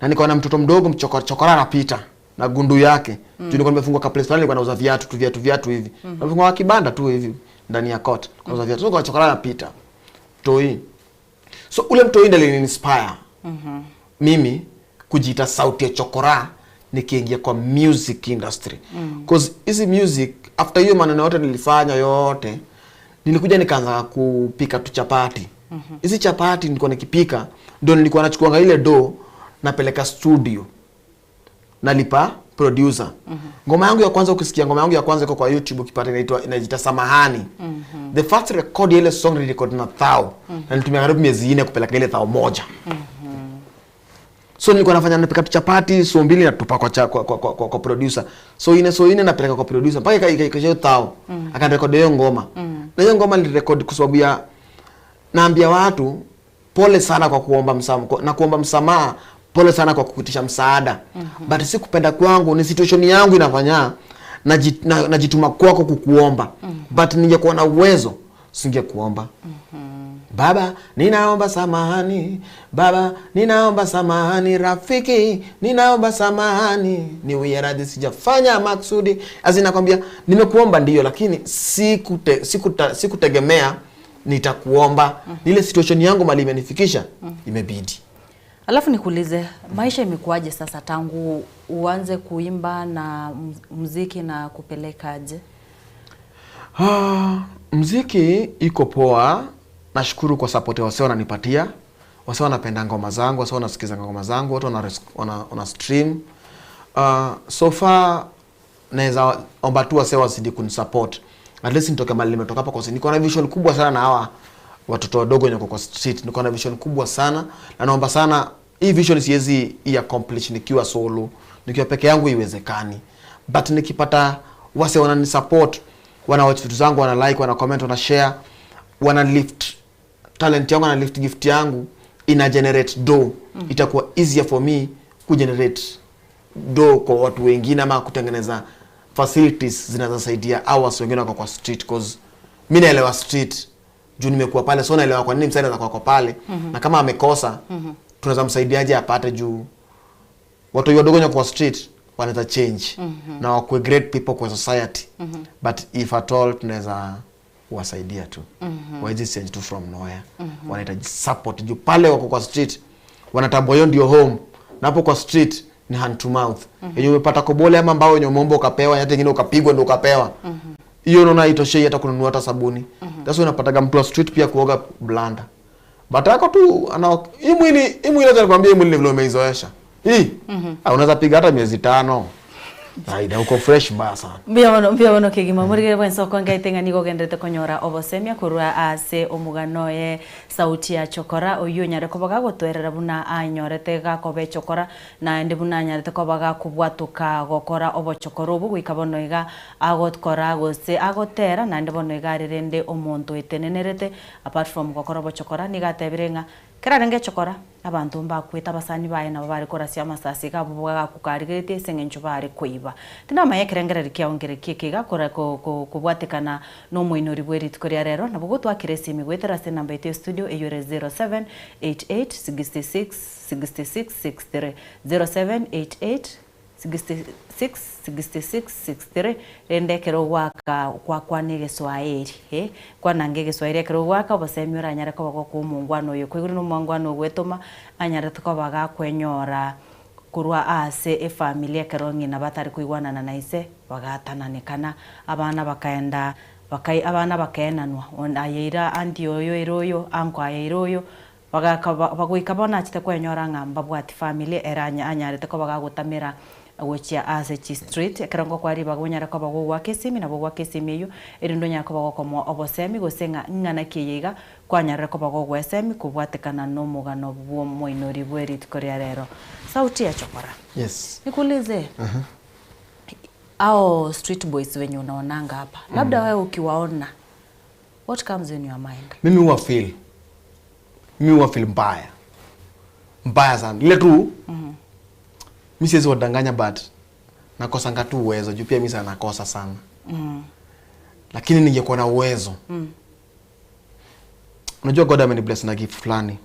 Speaker 3: Na niko na mtoto mdogo Chokora anapita na gundu yake. Nilikuwa nimefungwa ka place nilikuwa nauza viatu hivi. Nimefungwa kibanda tu hivi ndani ya court. Nauza viatu. So kwa Chokora anapita. Toi. So ule mtoi ndiye aliniinspire. Mimi kujiita sauti ya Chokora nikiingia kwa music industry. Because hizi music after hiyo maneno yote nilifanya yote, nilikuja nikaanza kupika tu chapati. Hizi chapati nilikuwa nikipika, ndio nilikuwa nachukua ile dough napeleka studio. Nalipa producer. Ngoma yangu ya kwanza ukisikia ngoma yangu ya kwanza iko kwa YouTube ukipata inajiita Samahani. The first record ile song nilirecord na thao. Na nitumia karibu miezi 4 kupeleka ile thao moja. So nilikuwa nafanya napika chapati so 2 natupa kwa producer. So ine napeleka kwa producer mpaka ikaisha thao. Akarecord hiyo ngoma. Na hiyo ngoma nilirecord kwa sababu ya naambia watu pole sana kwa kuomba msamaha na kuomba msamaha, pole sana kwa kukutisha msaada. But si kupenda kwangu, ni situation yangu inafanya najituma kwako kukuomba. But ningekuwa na uwezo singekuomba. Baba, ninaomba samahani. Baba, ninaomba samahani. Rafiki, ninaomba samahani. Niwie radhi sijafanya maksudi. Azinakwambia nimekuomba ndio, lakini sikutegemea nitakuomba. Ile situation yangu mali imenifikisha, imebidi.
Speaker 2: Alafu nikuulize, maisha imekuaje sasa tangu uanze kuimba na muziki na kupelekaje?
Speaker 3: Muziki iko poa. Nashukuru kwa support wase wananipatia. Wase wanapenda ngoma zangu, wase wanasikiza ngoma zangu, watu wana stream. So far naweza omba tu wase wazidi kunisupport. At least nitoke mahali nimetoka hapa, kwa sababu niko na vision kubwa sana na hawa watoto wadogo wenye kwa street. Niko na vision kubwa sana na naomba sana hii vision siwezi accomplish nikiwa solo, nikiwa peke yangu iwezekani. But nikipata wase wananisupport, wana watch vitu zangu, wana like, wana comment, wana share, wana lift talent yangu, wana lift gift yangu, ina generate dough. Itakuwa easier for me ku generate dough kwa watu wengine ama kutengeneza facilities zinazosaidia hours wengine wako kwa street. Cause mimi naelewa street juu nimekuwa pale, so naelewa kwa nini msaada kwa pale. Na kama amekosa tunaweza msaidiaje apate, juu watu wadogo kwa street wanaweza change na wako great people kwa society. But if at all tunaweza wasaidia tu. Wawezi change tu from nowhere. Wanahitaji support juu pale wako kwa street wanatambua hiyo ndio home. Na hapo kwa street ni hand to mouth. Yenye umepata kobole ama mbao yenye umeomba ukapewa, hata nyingine ukapigwa ndio ukapewa. Hiyo unaona itoshei hata kununua hata sabuni. That's why unapata mtu wa street pia kuoga blanda. But yako tu ana hii mwili hata nikwambia hii mwili vile umeizoesha. Hii unaweza piga hata miezi 5. Aida uko fresh basa.
Speaker 2: Mbia wono kigima murigere bwensoko ngaitenga nigo gendete konyora obosemia kurwa ase omugano ye sauti ya chokora oyo nyare kobaga gotwerera buna anyorete gakobe chokora na ndi buna nyarete kobaga kubwatuka gokora obochokora obu gwikabono iga agotkora gose agotera na ndi bono iga rirende omonto etenenerete apart from gokora obochokora nigatebirenga kerarenge chokora abantu mbakwita basani baye nabo bari korasia amasasi gabubuga kukarigete sengencho bari kwiba tinama yekerengereri kyaongere kikiga kora kubwatekana no moinori bweri tikoria rero nabo gutwakire simi gwetera se number ite studio eyore 0788666663 0788666663 rendekero waka kwa nige Swahili kwa nangege Swahili kero waka basemi uranyara ko bako kumungwano yo kwiguru no mungwano gwetoma anyara to baga kwenyora kurwa ase familia kero ngina batari kuigwana na naise bagatananekana abana bakaenda abana bakaenanwa ayira andi oyo iroyo anko ayiroyo bagwikabona chite kwenyora ngamba bwati familia eranya anyarete ko baga gutamira awechia ase street kerongo kwari bagonyara ko bago wakesimi na bago wakesimi yo erindo nyako bago komo obosemi gosenga ngana kiyiga kwanyara ko bago gwesemi kubwatekana no mugano bwo moinori bweri tikoria rero sauti ya chokora.
Speaker 3: Yes.
Speaker 2: Nikuulize. Ao street boys wenye unaonanga hapa. Labda wewe ukiwaona, what comes in your mind?
Speaker 3: Mimi huwa feel mbaya. Mbaya sana. Ile tu mimi siwezi wadanganya but nakosanga tu uwezo. Juu pia mimi sana nakosa sana. Lakini ningekuwa na uwezo. Unajua God amenibless na gift fulani.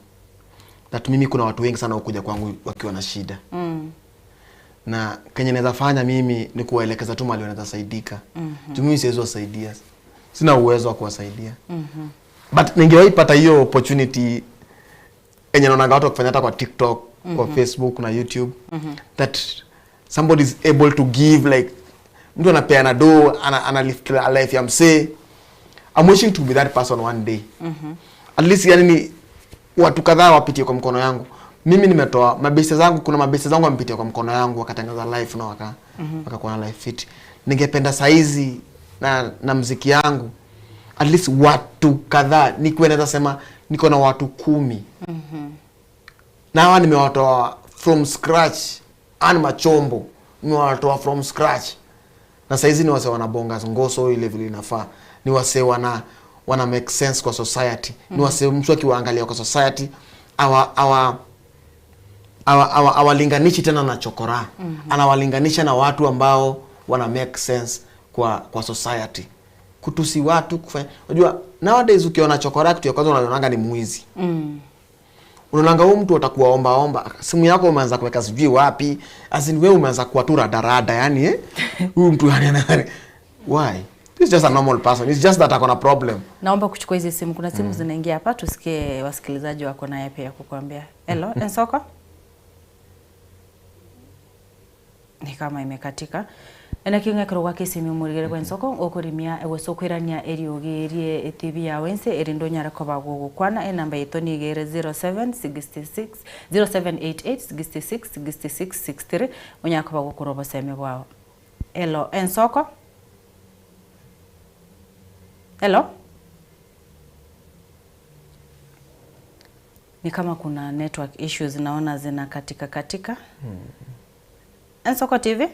Speaker 3: That mimi kuna watu wengi sana ukuja kwangu wakiwa na shida. Na kenye naweza fanya mimi ni kuwaelekeza tu mahali wanaweza saidika. Juu mimi siwezi wasaidia. Sina uwezo wa kuwasaidia. But ningewahi pata hiyo opportunity enye naona watu wakifanya hata kwa TikTok, kwa Facebook na YouTube that somebody is able to give like mtu anapeana do ana lift life ya msee. I'm wishing to be that person one day. At least yani ni watu kadhaa wapitie kwa mkono yangu. Mimi nimetoa mabeste zangu, kuna mabeste zangu wampitia kwa mkono yangu wakatangaza life na wakakuwa na life fit. Ningependa saizi na muziki yangu at least watu kadhaa nikuwe naweza sema niko na watu 10. Na hawa nimewatoa from scratch, ani machombo nimewatoa from scratch. Na saizi ni wase wanabonga ngoso ile vile inafaa. Ni wase wana make sense kwa society. Ni wase mtu akiwaangalia kwa society awalinganishi tena na chokora. Anawalinganisha na watu ambao wana make sense kwa society. Kutusi watu kufanya. Unajua nowadays ukiona chokora kitu ya kwanza unaonanga ni mwizi. Unaonanga huyu mtu atakuwa omba. Simu yako umeanza kuweka sijui wapi. Azin wewe umeanza kuwa tu radarada yani huyu mtu yani why? This is just a normal person. It's just that akona problem.
Speaker 2: Naomba kuchukua hizi simu. Kuna simu zinaingia hapa tusikie wasikilizaji wako na yapi ya kukuambia. Hello, Ensoko? Ni kama imekatika. Ena kiunga kirogwa kesi mumurigere kwa Ensoko okorimia ewesokwirania eriogerie etibi ya wense erindo nyara ko bagogo kwana namba yeto ni gere 0788666663 onya ko bago kuroba seme bwao. Hello, Ensoko? Hello? Ni kama kuna network issues naona zina katika. Ensoko TV?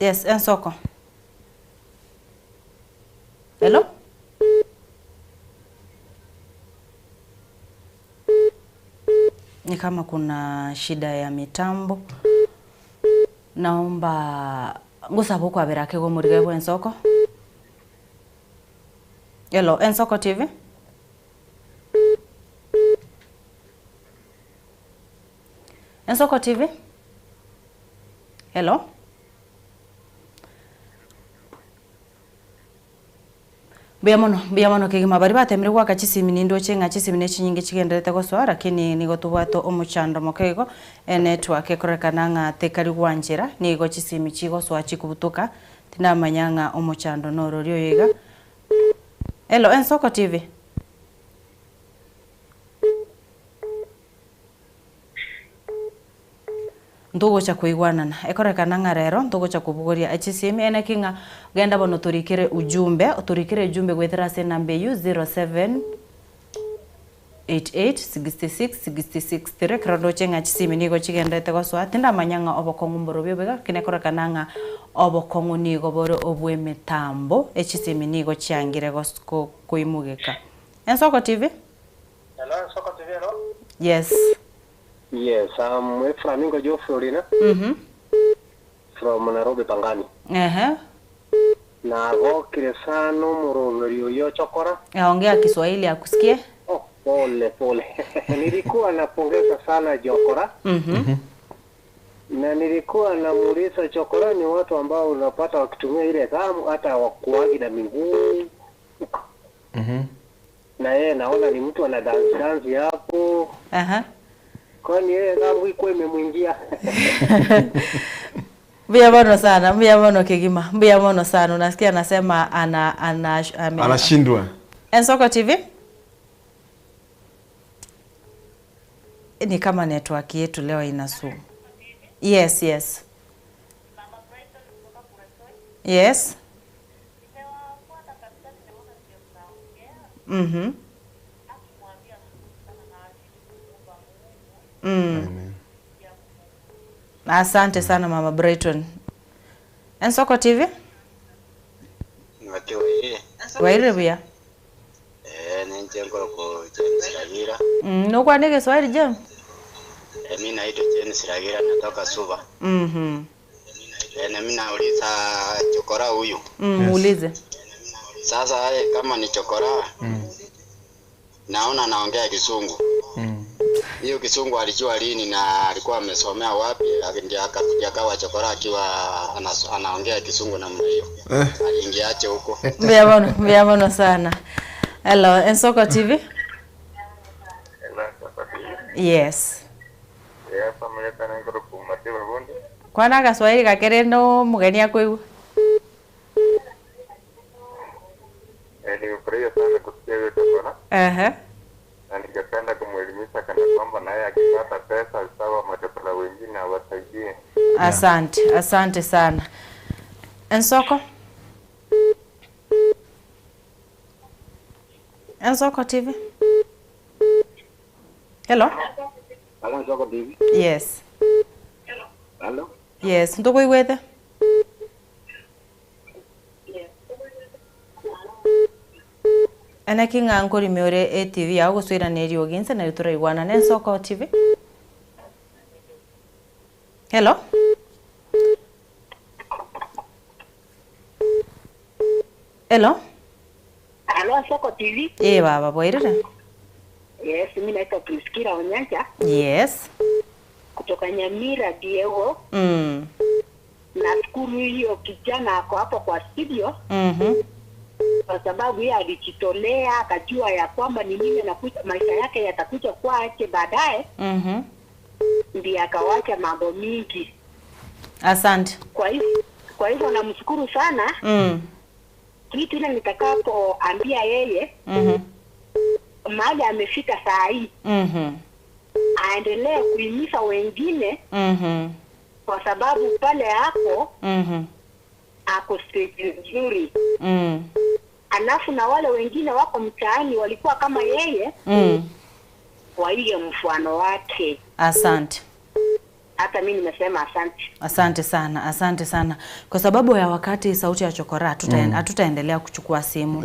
Speaker 2: Yes, Ensoko. Hello? Ni kama kuna shida ya mitambo. Naomba ngusaba kwa berake go murige kwa Ensoko. Hello, Ensoko TV? Ensoko TV? Hello? Biamono kigima bari batemire kwa kachisimi nindo chenga chisimi ne chinyinge chigenderete goswa lakini nigo tubwato omuchando mokego network ekorekana nga tekari gwanjira nigo chisimi chigo swa chikubutuka tinamanyanga omuchando nororio yiga. Hello, Ensoko TV? ntugo cha kuigwanana ekorekana ngarero ntugo cha kubugoria HCM ene kinga genda bono turikire ujumbe gwethira se number you 07 886666 krado chenga HCM nigo chigendete goswa tinda manyanga obokongu mborobyo bega kinekorekana nga obokongu nigo boro obwe metambo HCM nigo chiangire gosko kuimugeka Ensoko TV.
Speaker 9: Hello, Ensoko TV, hello?
Speaker 2: Yes.
Speaker 9: Yes, I'm Flamingo Joe Florina. From Nairobi, Pangani. Na gokire sana murogori uyo chokora.
Speaker 2: Ongea Kiswahili akusikie.
Speaker 9: Oh, pole. Nilikuwa napongeza sana Jokora. Na nilikuwa namuuliza Chokora ni watu ambao unapata wakitumia ile dhamu hata wakuagi na miguu. Na yeye naona ni mtu ana dance hapo. Kwani yeye dhamu iko imemwingia.
Speaker 2: Mbia mono Kigima. Mbia mono sana. Unasikia anasema anashindwa. Ensoko TV? Ni kama network yetu leo inasumu. Yes. Yes. Asante sana Mama Brighton. Ensoko TV? Waire bia.
Speaker 10: Nenjengo ko James Ragira.
Speaker 2: No kwa nige Swahili jam?
Speaker 10: Mimi naitwa James Ragira natoka Suba. Na mimi nauliza Chokora huyu.
Speaker 2: Muulize.
Speaker 10: Sasa kama ni Chokora. Naona anaongea Kisungu. Hiyo Kisungu alijua lini na alikuwa amesomea wapi? Ndio akakuja kawa Chokora akiwa anaongea Kisungu namna hiyo. Aliingiaje huko?
Speaker 2: Mbia mono sana. Hello, Ensoko TV? Yes. Kwana Kaswahili kakere no mugeni akwe.
Speaker 11: Nilifurahia sana kusikia hiyo Chokora. Na ningependa kumwelimisha kana kwamba naye akipata pesa sawa matokeo wengine awasaidie.
Speaker 2: Asante sana. Ensoko TV. Hello.
Speaker 11: Hello, Ensoko TV.
Speaker 2: Yes.
Speaker 11: Hello.
Speaker 2: Yes, ndo kuigwete. Ana kinga ngori meore TV yago swira neri ogenza na yutura igwana na Ensoko TV. Hello. Hello.
Speaker 12: Hello, Ensoko TV.
Speaker 2: Baba boirira.
Speaker 12: Yes, mimi naitwa Priskira Onyanja.
Speaker 2: Yes.
Speaker 12: Kutoka Nyamira Diego. Nashukuru hiyo kijana ako hapo kwa studio. Kwa sababu yeye alijitolea akajua ya kwamba ni nini anakuja maisha yake yatakuja kwake baadaye. Ndiye akawacha mambo mingi.
Speaker 2: Asante.
Speaker 12: Kwa hivyo namshukuru sana. Kitu ile nitakapoambia yeye mahali amefika saa hii aendelee kuhimiza wengine kwa sababu pale hapo ako stage nzuri. Alafu na wale wengine wako mtaani walikuwa kama yeye waige mfano wake.
Speaker 2: Asante.
Speaker 12: Hata mimi nimesema asante.
Speaker 2: Asante sana. Kwa sababu ya wakati sauti ya Chokora hatutaendelea kuchukua simu.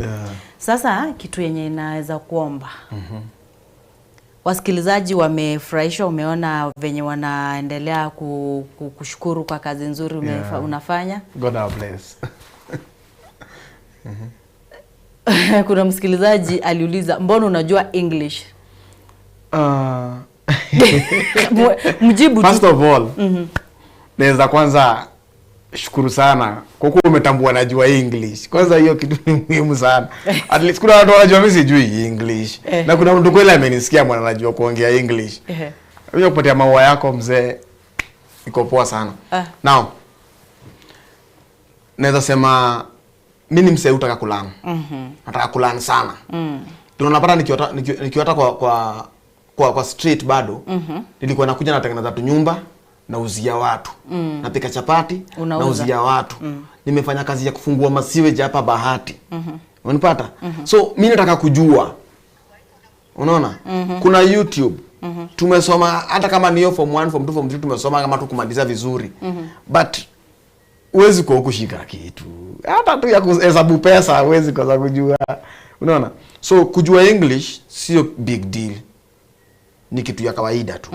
Speaker 2: Sasa kitu yenye inaweza kuomba. Wasikilizaji wamefurahisha, umeona venye wanaendelea kushukuru kwa kazi nzuri unafanya.
Speaker 3: God bless.
Speaker 2: Kuna msikilizaji aliuliza, mbona unajua English? Mjibu.
Speaker 3: First of all, naweza kwanza shukuru sana kwa kuwa umetambua najua English. Kwanza hiyo kitu ni muhimu sana. At least kuna watu wanajua mimi sijui English. Na kuna mtu kweli amenisikia mwana anajua kuongea English. Wewe kupatia maua yako mzee iko poa sana. Now, naweza sema mimi ni msee utaka kulana. Nataka kulana sana. Tunapata nikiota kwa street bado. Nilikuwa nakuja natengeneza tu nyumba nauzia watu. Napika chapati, nauzia watu. Nimefanya kazi ya kufungua masiweji hapa Bahati. Unanipata? So mimi nataka kujua. Unaona? Kuna YouTube. Tumesoma hata kama niyo form 1, form 2, form 3 tumesoma kama tukumaliza vizuri. But huwezi kushika kitu. Hata tu ya kuhesabu pesa huwezi kwa kujua. Unaona? So kujua English sio big deal. Ni kitu ya kawaida tu.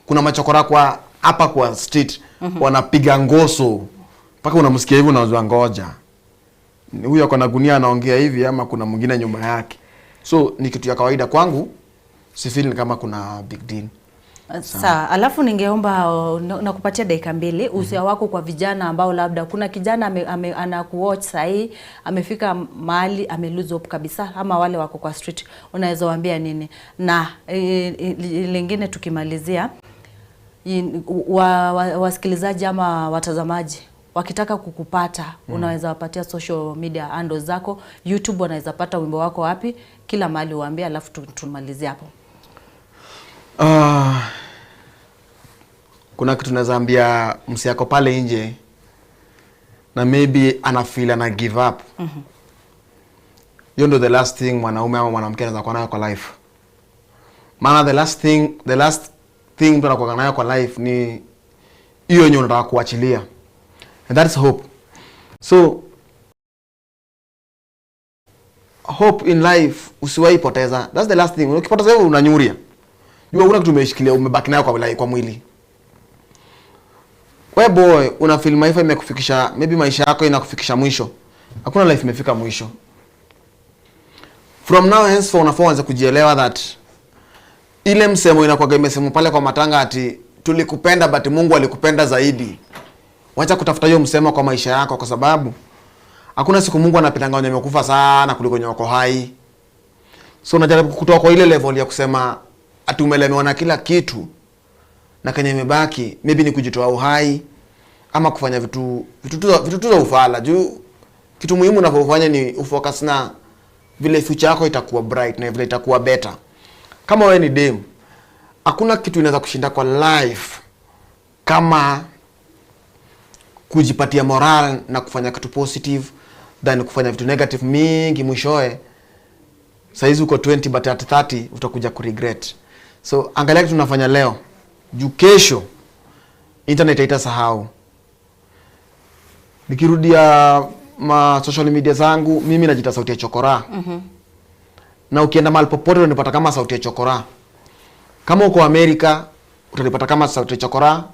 Speaker 3: Kuna machokora kwa hapa kwa street wanapiga ngoso. Paka unamsikia hivyo unazua ngoja. Huyo ako na gunia anaongea hivi ama kuna mwingine nyuma yake. So ni kitu ya kawaida kwangu. Si feel kama kuna big deal.
Speaker 2: Sawa, alafu ningeomba nakupatia dakika 2 usia wako kwa vijana ambao labda kuna kijana anakuwatch sahi amefika mahali lose hope kabisa, ama wale wako kwa street, unaweza waambia nini? Na lingine tukimalizia, wasikilizaji ama watazamaji wakitaka kukupata, unaweza wapatia social media handles zako, YouTube wanaweza pata wimbo wako wapi, kila mahali uambie, alafu tumalizie hapo.
Speaker 3: Kuna kitu naweza ambia msi yako pale nje na maybe ana feel ana give up. Hiyo ndio the last thing mwanaume ama mwanamke anaweza kuwa nayo kwa life. Maana the last thing mtu anakuwa nayo kwa life ni hiyo yenye unataka kuachilia. And that's hope. So hope in life usiwahi poteza. That's the last thing. Ukipoteza hivyo unanyuria. Jua kuna kitu umeshikilia umebaki nayo kwa mwili. We boy, una feel maisha imekufikisha, maybe maisha yako inakufikisha mwisho. Hakuna life imefika mwisho. From now henceforth unafaa uanze kujielewa that ile msemo inakuwa imesemo pale kwa matanga ati tulikupenda but Mungu alikupenda zaidi. Wacha kutafuta hiyo msemo kwa maisha yako, kwa sababu hakuna siku Mungu anapendanga wenye wamekufa sana kuliko wenye wako hai. So unajaribu kutoka kwa ile level ya kusema ati umelemewa na kila kitu na kenye imebaki maybe ni kujitoa uhai ama kufanya vitu za ufala. Juu kitu muhimu unapofanya ni ufocus na vile future yako itakuwa bright na vile itakuwa better. Kama wewe ni dem, hakuna kitu inaweza kushinda kwa life kama kujipatia moral na kufanya kitu positive than kufanya vitu negative mingi. Mwishoe saizi uko 20 but at 30 utakuja kuregret. So angalia kitu tunafanya leo, juu kesho internet haitasahau. Nikirudia social media zangu, mimi najita Sauti ya Chokora. Na ukienda mahali popote unanipata kama Sauti ya Chokora. Kama uko Amerika utanipata kama Sauti ya Chokora.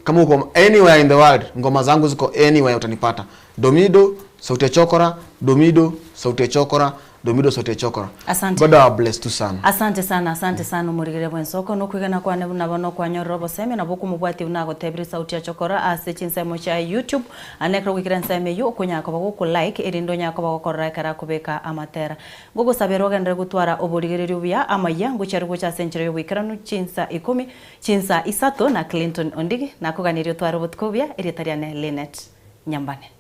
Speaker 3: Kama uko anywhere in the world, ngoma zangu ziko anywhere utanipata. Domido, Sauti ya Chokora, Domido, Sauti ya Chokora, Domido, Sauti ya Chokora.
Speaker 2: Asante.
Speaker 3: God bless tu sana.
Speaker 2: Asante sana umurigire bwensoko no kwigana kwa nabo kwa nyoro boseme na boku mubwati unago tebri Sauti ya Chokora ase chinsemo cha YouTube anekro kwikira nseme yo kunyako bago like erindo nyako bago korra kara kubeka amatera gogo sabero gendre gutwara oburigire ubya amayangu cyari cha century yo wikiranu chinsa 10 chinsa isato na Clinton Ondigi na kuganirio twara butkobya eritariane Linet Nyambane.